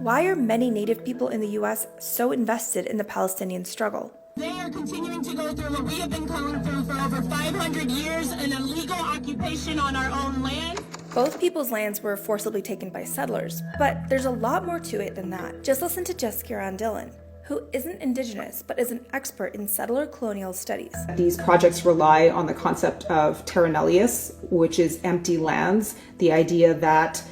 why are many Native people in the U.S. so invested in the Palestinian struggle? They are continuing to go through what we have been going through for over 500 years, an illegal occupation on our own land. Both people's lands were forcibly taken by settlers, but there's a lot more to it than that. Just listen to Jessica Dillon, who isn't Indigenous but is an expert in settler colonial studies. These projects rely on the concept of terra nullius, which is empty lands, the idea that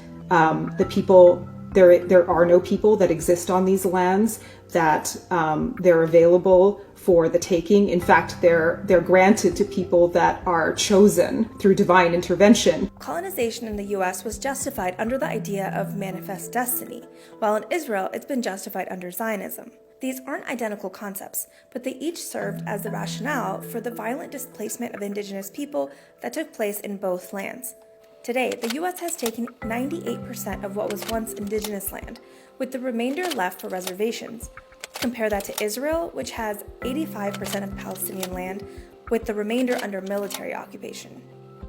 there are no people that exist on these lands, that they're available for the taking. In fact, they're granted to people that are chosen through divine intervention. Colonization in the U.S. was justified under the idea of manifest destiny, while in Israel it's been justified under Zionism. These aren't identical concepts, but they each served as the rationale for the violent displacement of Indigenous people that took place in both lands. Today, the U.S. has taken 98% of what was once Indigenous land, with the remainder left for reservations. Compare that to Israel, which has 85% of Palestinian land, with the remainder under military occupation.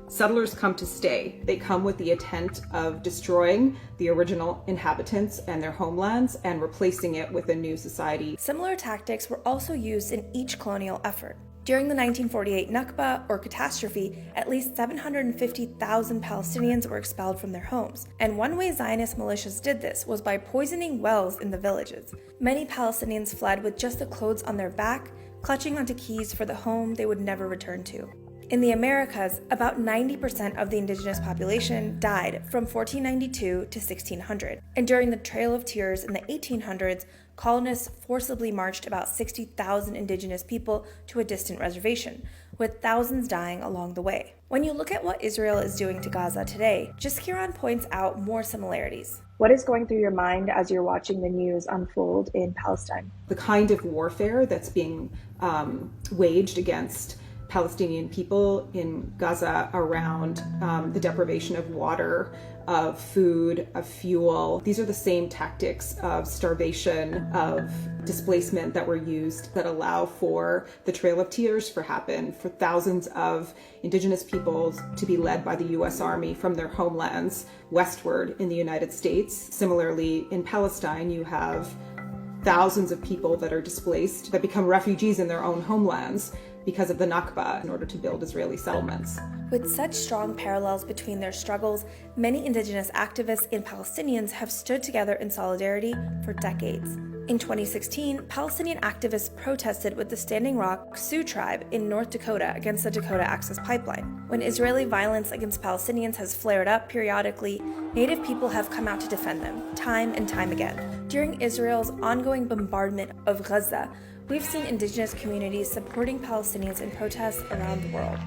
Settlers come to stay. They come with the intent of destroying the original inhabitants and their homelands and replacing it with a new society. Similar tactics were also used in each colonial effort. During the 1948 Nakba, or catastrophe, at least 750,000 Palestinians were expelled from their homes. And one way Zionist militias did this was by poisoning wells in the villages. Many Palestinians fled with just the clothes on their back, clutching onto keys for the home they would never return to. In the Americas, about 90% of the Indigenous population died from 1492 to 1600. And during the Trail of Tears in the 1800s, colonists forcibly marched about 60,000 Indigenous people to a distant reservation, with thousands dying along the way. When you look at what Israel is doing to Gaza today, Jiskiran points out more similarities. What is going through your mind as you're watching the news unfold in Palestine? The kind of warfare that's being waged against Palestinian people in Gaza around the deprivation of water, of food, of fuel. These are the same tactics of starvation, of displacement that were used that allow for the Trail of Tears to happen, for thousands of Indigenous peoples to be led by the U.S. Army from their homelands westward in the United States. Similarly, in Palestine, you have thousands of people that are displaced, that become refugees in their own homelands because of the Nakba in order to build Israeli settlements. With such strong parallels between their struggles, many Indigenous activists and Palestinians have stood together in solidarity for decades. In 2016, Palestinian activists protested with the Standing Rock Sioux tribe in North Dakota against the Dakota Access Pipeline. When Israeli violence against Palestinians has flared up periodically, Native people have come out to defend them, time and time again. During Israel's ongoing bombardment of Gaza, we've seen Indigenous communities supporting Palestinians in protests around the world.